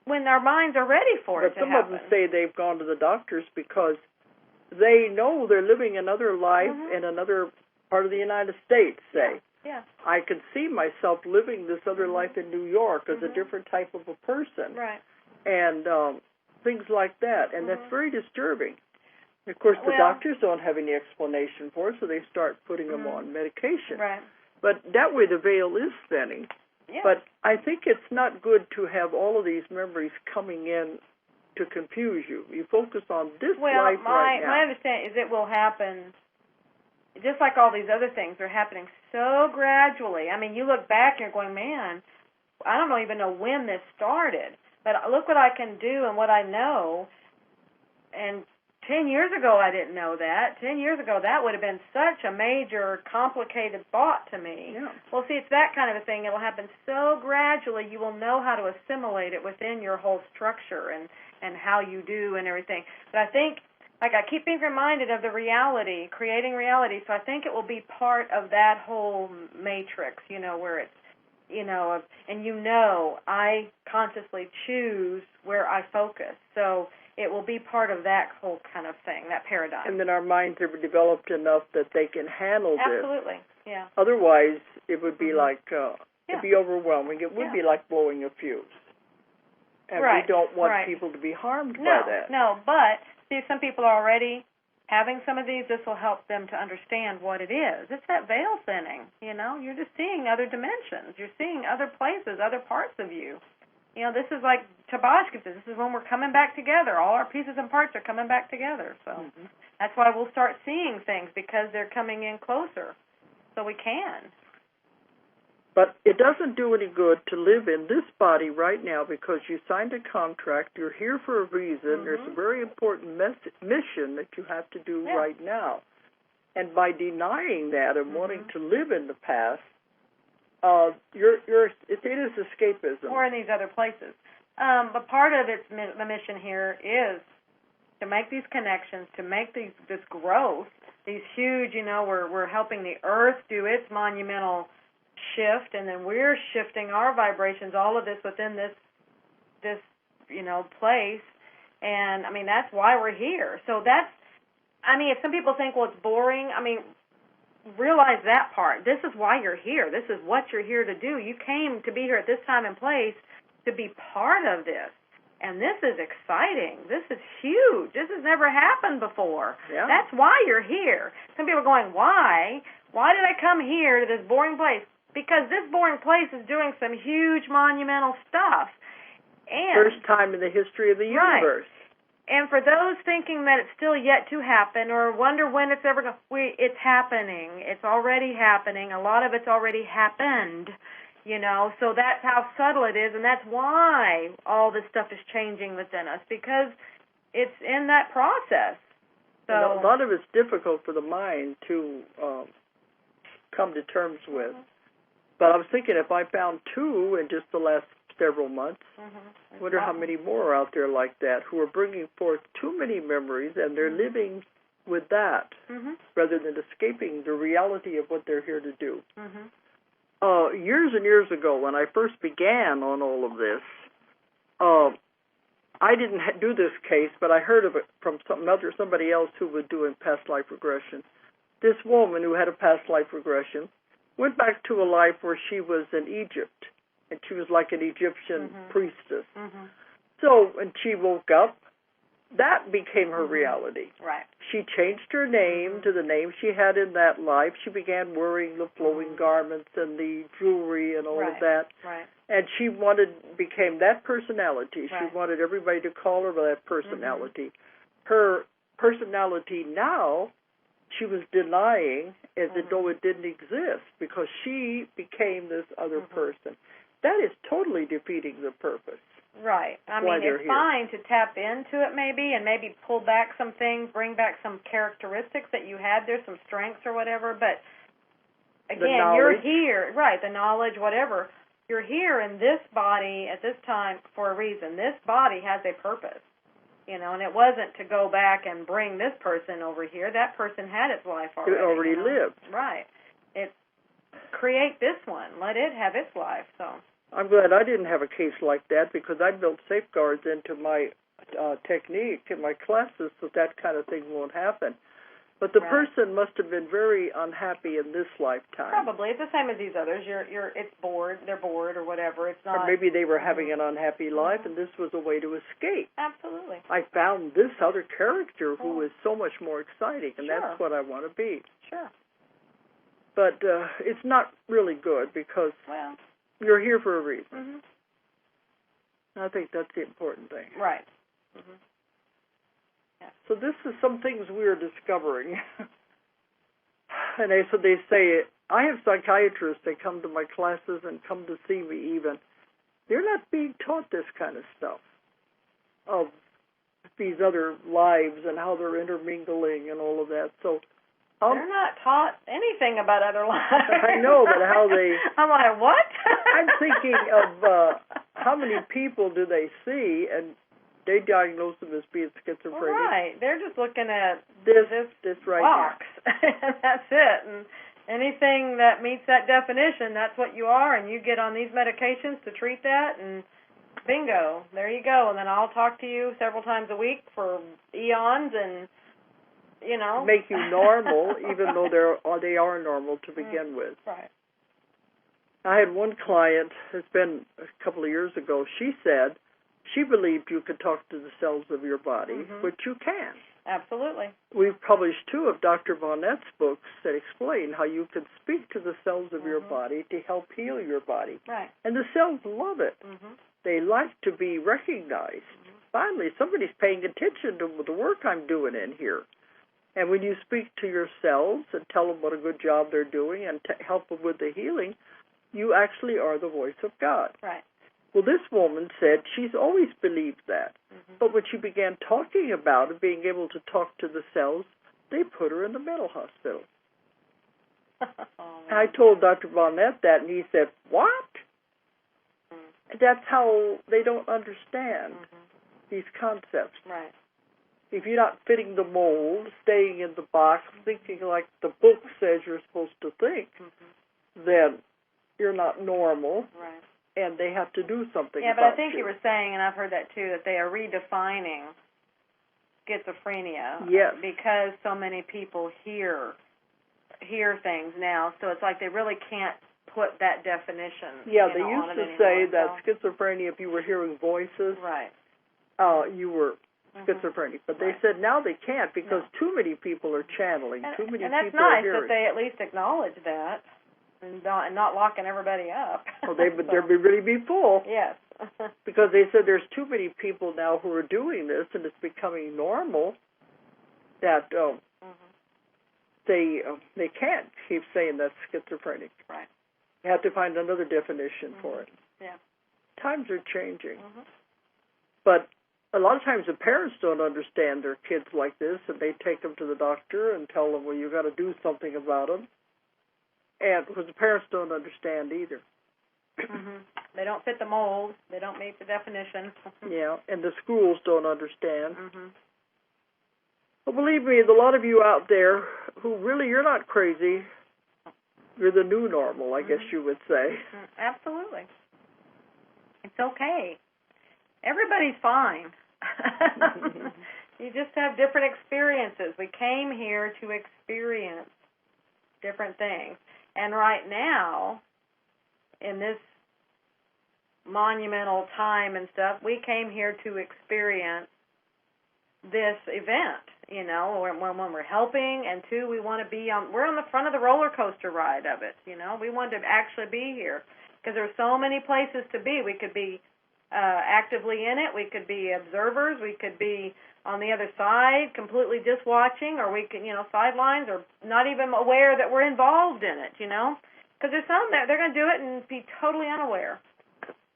when our minds are ready for it to happen. But some of them say they've gone to the doctors because they know they're living another life in another part of the United States, say. Yeah. I can see myself living this other life in New York as a different type of a person. Right. And things like that. And that's very disturbing. Of course, the doctors don't have any explanation for it, so they start putting them on medication. Right. But that way the veil is thinning. Yeah. But I think it's not good to have all of these memories coming in to confuse you. You focus on this well, life right now. my understanding is it will happen just like all these other things. They're happening so gradually. I mean, you look back and you're going, man, I don't even know when this started, but look what I can do and what I know. And 10 years ago, I didn't know that. 10 years ago, that would have been such a major, complicated thought to me. Yeah. Well, see, it's that kind of a thing. It'll happen so gradually, you will know how to assimilate it within your whole structure and how you do and everything. But I think, like, I keep being reminded of the reality, creating reality, so I think it will be part of that whole matrix, where it's, and I consciously choose where I focus. So it will be part of that whole kind of thing, that paradigm. And then our minds are developed enough that they can handle this. Absolutely, yeah. Otherwise, it would be like, it'd be overwhelming. It would be like blowing a fuse. And we don't want people to be harmed by that. No, but see, some people are already having some of these. This will help them to understand what it is. It's that veil thinning, You're just seeing other dimensions. You're seeing other places, other parts of you. This is like Tabashka. This is when we're coming back together. All our pieces and parts are coming back together. So that's why we'll start seeing things, because they're coming in closer. So we can. But it doesn't do any good to live in this body right now, because you signed a contract. You're here for a reason. There's a very important mission that you have to do right now. And by denying that and wanting to live in the past, it is escapism. Or in these other places. But part of the mission here is to make these connections, to make this growth, these huge, we're helping the earth do its monumental shift, and then we're shifting our vibrations, all of this within this place. And, I mean, that's why we're here. So if some people think, well, it's boring, realize that part. This is why you're here. This is what you're here to do. You came to be here at this time and place to be part of this. And this is exciting. This is huge. This has never happened before. Yeah. That's why you're here. Some people are going, why? Why did I come here to this boring place? Because this boring place is doing some huge monumental stuff. And first time in the history of the universe. And for those thinking that it's still yet to happen or wonder when it's ever going to, it's happening. It's already happening. A lot of it's already happened, So that's how subtle it is, and that's why all this stuff is changing within us, because it's in that process. So a lot of it's difficult for the mind to come to terms with. But I was thinking, if I found two in just the last several months, I wonder how many more are out there like that who are bringing forth too many memories, and they're living with that rather than escaping the reality of what they're here to do. Years and years ago, when I first began on all of this, I didn't do this case, but I heard of it from somebody else who was doing past life regression. This woman who had a past life regression went back to a life where she was in Egypt, and she was like an Egyptian priestess. So when she woke up, that became her reality. Right. She changed her name to the name she had in that life. She began wearing the flowing garments and the jewelry and all of that. Right. And she became that personality. She wanted everybody to call her by that personality. Her personality now, she was denying as though it didn't exist, because she became this other person. That is totally defeating the purpose. Right. I mean, it's fine to tap into it maybe, and maybe pull back some things, bring back some characteristics that you had there, some strengths or whatever. But, again, you're here. Right, the knowledge, whatever. You're here in this body at this time for a reason. This body has a purpose, and it wasn't to go back and bring this person over here. That person had its life already. It already lived. Right. Create this one. Let it have its life, so. I'm glad I didn't have a case like that, because I built safeguards into my technique in my classes so that kind of thing won't happen. But the person must have been very unhappy in this lifetime. Probably. It's the same as these others. It's bored. They're bored or whatever. It's not. Or maybe they were having an unhappy life, and this was a way to escape. Absolutely. I found this other character who is so much more exciting, and that's what I want to be. Sure. But it's not really good, because you're here for a reason. I think that's the important thing. Right. Mm-hmm. Yeah. So this is some things we are discovering. And they say, I have psychiatrists that come to my classes and come to see me even. They're not being taught this kind of stuff of these other lives and how they're intermingling and all of that. So they're not taught anything about other lives. I know, but how they... I'm like, what? I'm thinking of how many people do they see, and they diagnose them as being schizophrenic. Well, right. They're just looking at this right box. And that's it. And anything that meets that definition, that's what you are, and you get on these medications to treat that, and bingo, there you go. And then I'll talk to you several times a week for eons, and make you normal, even though they are normal to begin with. Right. I had one client, it's been a couple of years ago, she said she believed you could talk to the cells of your body, which you can. Absolutely. We've published 2 of Dr. Bonnett's books that explain how you can speak to the cells of your body to help heal your body. Right. And the cells love it. They like to be recognized. Finally, somebody's paying attention to the work I'm doing in here. And when you speak to your cells and tell them what a good job they're doing and help them with the healing, you actually are the voice of God. Right. Well, this woman said she's always believed that. But when she began talking about it, being able to talk to the cells, they put her in the mental hospital. And I told Dr. Bonnett that, and he said, what? That's how they don't understand these concepts. Right. If you're not fitting the mold, staying in the box, thinking like the book says you're supposed to think, then you're not normal. Right. And they have to do something Yeah, about but I think you were saying, and I've heard that too, that they are redefining schizophrenia. Yes. Because so many people hear things now, so it's like they really can't put that definition. Yeah, they on used it to anymore, say that schizophrenia, if you were hearing voices, right, you were schizophrenic. But they said now they can't because too many people are channeling. Too many and that's people are nice hearing. that they at least acknowledge that. And not locking everybody up. Well, they'd really be full. Yes. Because they said there's too many people now who are doing this, and it's becoming normal that they can't keep saying that's schizophrenic. Right. You have to find another definition for it. Yeah. Times are changing. But a lot of times the parents don't understand their kids like this, and they take them to the doctor and tell them, well, you've got to do something about them. And because the parents don't understand either. They don't fit the mold. They don't meet the definition. Yeah, and the schools don't understand. Well, believe me, there's a lot of you out there who really, you're not crazy. You're the new normal, I guess you would say. Absolutely. It's okay. Everybody's fine. You just have different experiences. We came here to experience different things. And right now, in this monumental time and stuff, we came here to experience this event, when we're helping, and 2, we want to be we're on the front of the roller coaster ride of it, We want to actually be here because there's so many places to be. We could be actively in it. We could be observers. We could be on the other side, completely just watching, or we can, sidelines, or not even aware that we're involved in it, Because there's some that they're going to do it and be totally unaware.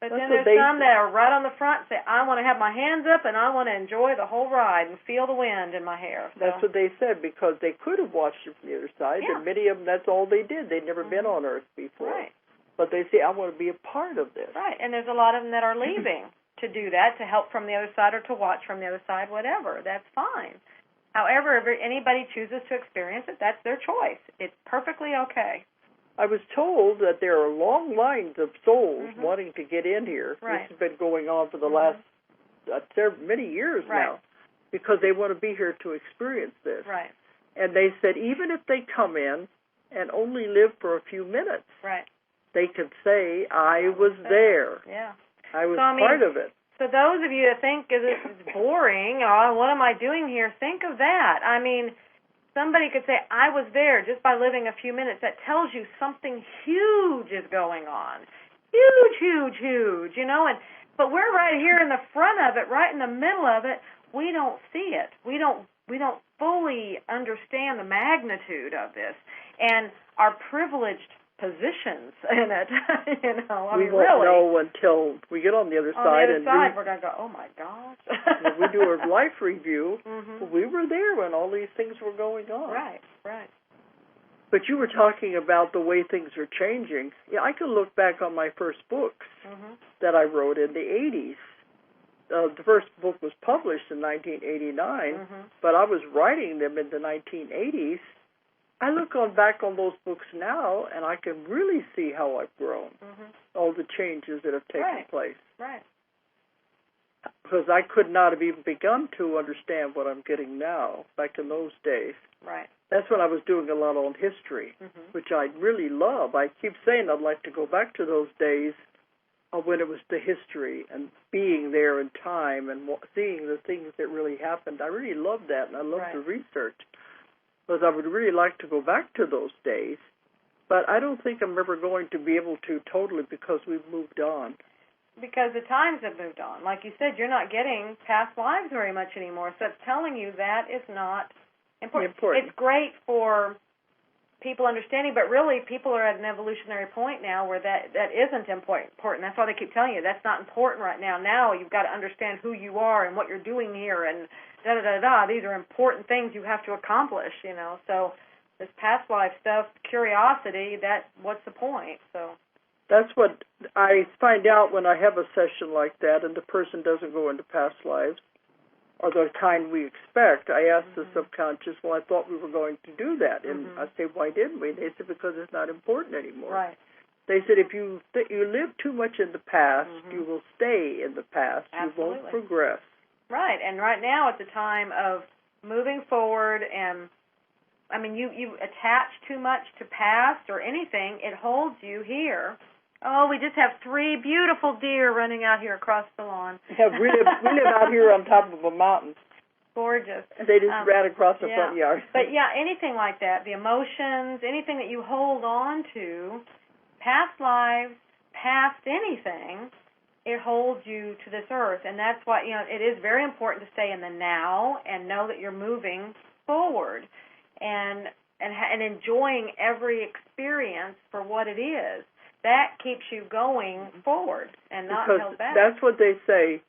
But then there's some that are right on the front and say, I want to have my hands up and I want to enjoy the whole ride and feel the wind in my hair. So. That's what they said, because they could have watched it from the other side, and many of them, that's all they did. They'd never been on Earth before. Right. But they say, I want to be a part of this. Right, and there's a lot of them that are leaving to do that, to help from the other side or to watch from the other side, whatever. That's fine. However, if anybody chooses to experience it, that's their choice. It's perfectly okay. I was told that there are long lines of souls wanting to get in here. Right. This has been going on for the last many years now, because they want to be here to experience this. Right. And they said even if they come in and only live for a few minutes, they could say, I was there. Yeah. I was part of it. So those of you that think this is boring, what am I doing here, think of that. I mean, somebody could say, I was there just by living a few minutes. That tells you something huge is going on. Huge, huge, huge, And but we're right here in the front of it, right in the middle of it. We don't see it. We don't fully understand the magnitude of this and our privileged positions in it. We won't know until we get on the other side. On the other side, we're going to go, oh, my gosh. When we do our life review, mm-hmm. we were there when all these things were going on. Right. But you were talking about the way things are changing. Yeah, I can look back on my first books mm-hmm. that I wrote in the 80s. The first book was published in 1989, mm-hmm. but I was writing them in the 1980s. I look back on those books now, and I can really see how I've grown, mm-hmm. all the changes that have taken place. Right. Because I could not have even begun to understand what I'm getting now back in those days. Right. That's when I was doing a lot on history, mm-hmm. which I really love. I keep saying I'd like to go back to those days when it was the history and being there in time and seeing the things that really happened. I really love that, and I love the research. Because I would really like to go back to those days, but I don't think I'm ever going to be able to totally because we've moved on. Because the times have moved on. Like you said, you're not getting past lives very much anymore, so it's telling you that is not important. It's great for people understanding, but really people are at an evolutionary point now where that isn't important. That's why they keep telling you that's not important right now. Now you've got to understand who you are and what you're doing here and da-da-da-da. These are important things you have to accomplish, So this past life stuff, curiosity, what's the point? So that's what I find out when I have a session like that and the person doesn't go into past lives or the kind we expect. I ask mm-hmm. the subconscious, well, I thought we were going to do that. And mm-hmm. I say, why didn't we? They said, because it's not important anymore. Right. They said, if you live too much in the past, mm-hmm. you will stay in the past. Absolutely. You won't progress. Right, and right now it's a time of moving forward, and I mean, you attach too much to past or anything, it holds you here. Oh, we just have 3 beautiful deer running out here across the lawn. Yeah, we live out here on top of a mountain. Gorgeous. They just ran across the front yard. But yeah, anything like that, the emotions, anything that you hold on to, past lives, past anything, it holds you to this earth, and that's why it is very important to stay in the now and know that you're moving forward, and enjoying every experience for what it is. That keeps you going forward and not held back. That's what they say.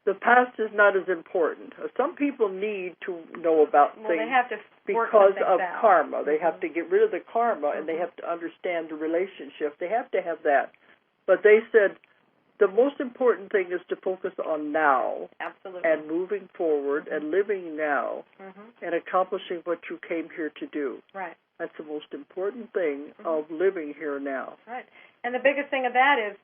The past is not as important. Some people need to know about things they have to because of out. karma. They mm-hmm. have to get rid of the karma, mm-hmm. and they have to understand the relationship. They have to have that. But they said the most important thing is to focus on now. Absolutely. And moving forward mm-hmm. and living now mm-hmm. and accomplishing what you came here to do. Right. That's the most important thing mm-hmm. of living here now. Right. And the biggest thing of that is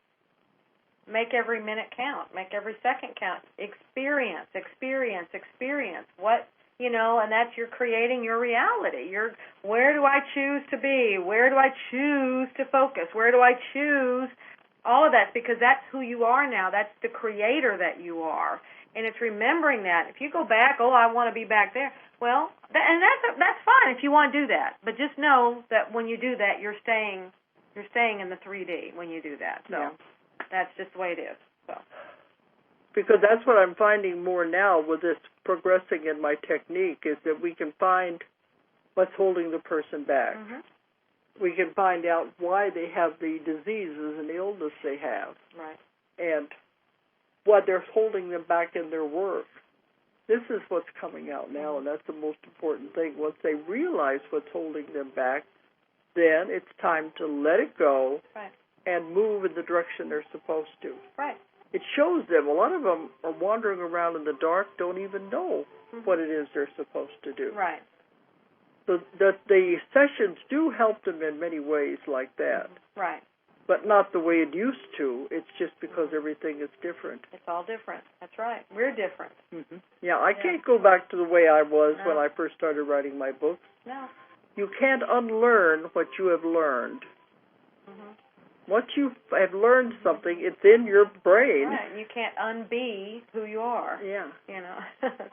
make every minute count. Make every second count. Experience. What, and that's you're creating your reality. Where do I choose to be? Where do I choose to focus? Where do I choose? All of that's because that's who you are now. That's the creator that you are. And it's remembering that. If you go back, I want to be back there. Well, that's fine if you want to do that. But just know that when you do that, you're staying in the 3D when you do that. So that's just the way it is. So. Because that's what I'm finding more now with this progressing in my technique is that we can find what's holding the person back. Mm-hmm. We can find out why they have the diseases and the illness they have. Right. And what they're holding them back in their work. This is what's coming out now, and that's the most important thing. Once they realize what's holding them back, then it's time to let it go and move in the direction they're supposed to. Right. It shows them. A lot of them are wandering around in the dark, don't even know what it is they're supposed to do. Right. So the sessions do help them in many ways like that. Right. But not the way it used to. It's just because everything is different. It's all different. That's right. We're different. Mm-hmm. Yeah, I can't go back to the way I was No. when I first started writing my books. No. You can't unlearn what you have learned. Mm-hmm. Once you have learned something, it's in your brain. Right. You can't unbe who you are. Yeah.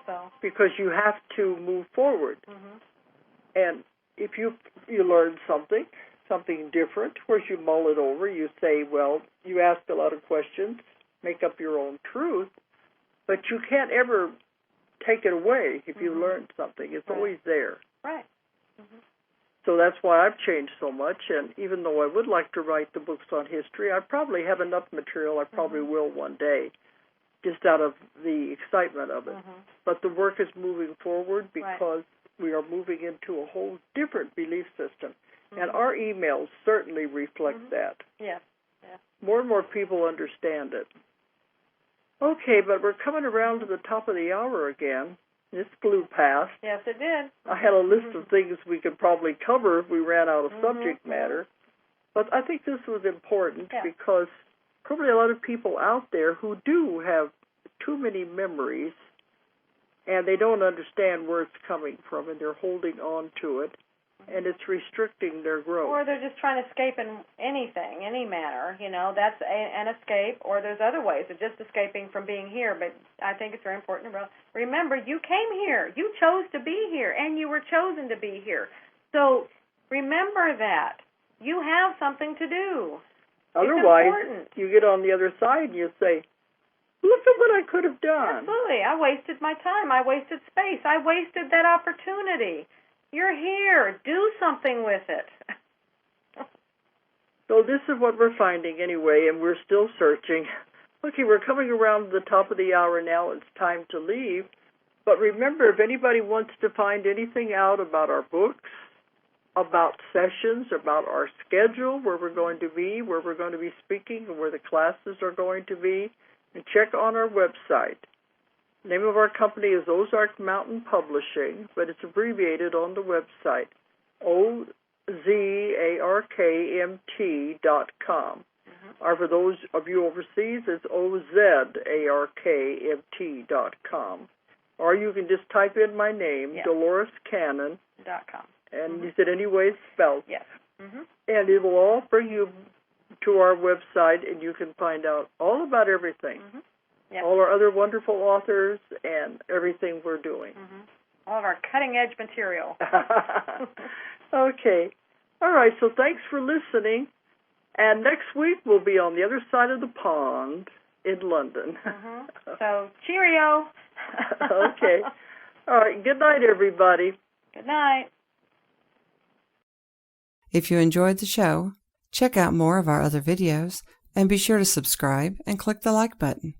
So. Because you have to move forward. Mm-hmm. And if you learn something different, of course you mull it over, you say, well, you ask a lot of questions, make up your own truth, but you can't ever take it away if you learned something. It's always there. Right. So that's why I've changed so much, and even though I would like to write the books on history, I probably have enough material, I probably will one day, just out of the excitement of it. But the work is moving forward because we are moving into a whole different belief system. And our emails certainly reflect that. Yes. More and more people understand it. Okay, but we're coming around to the top of the hour again. This flew past. Yes, it did. I had a list of things we could probably cover if we ran out of subject matter. But I think this was important because probably a lot of people out there who do have too many memories and they don't understand where it's coming from and they're holding on to it and it's restricting their growth. Or they're just trying to escape in anything, any manner. That's an escape, or there's other ways of just escaping from being here. But I think it's very important to remember you came here. You chose to be here, and you were chosen to be here. So remember that. You have something to do. Otherwise, you get on the other side and you say, look at what I could have done. Absolutely. I wasted my time. I wasted space. I wasted that opportunity. You're here. Do something with it. So this is what we're finding anyway, and we're still searching. Okay, we're coming around to the top of the hour now. It's time to leave. But remember, if anybody wants to find anything out about our books, about sessions, about our schedule, where we're going to be, where we're going to be speaking, and where the classes are going to be, and check on our website. The name of our company is Ozark Mountain Publishing, but it's abbreviated on the website, OZARKMT.com. Or for those of you overseas, it's OZARKMT.com. Or you can just type in my name, Dolores Cannon. .com. And you said any way it's spelled. Yes. And it will all bring you to our website, and you can find out all about everything. Yep. All our other wonderful authors and everything we're doing. All of our cutting-edge material. Okay. All right, so thanks for listening. And next week we'll be on the other side of the pond in London. So, cheerio. Okay. All right, good night, everybody. Good night. If you enjoyed the show, check out more of our other videos and be sure to subscribe and click the like button.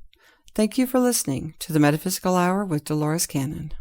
Thank you for listening to the Metaphysical Hour with Dolores Cannon.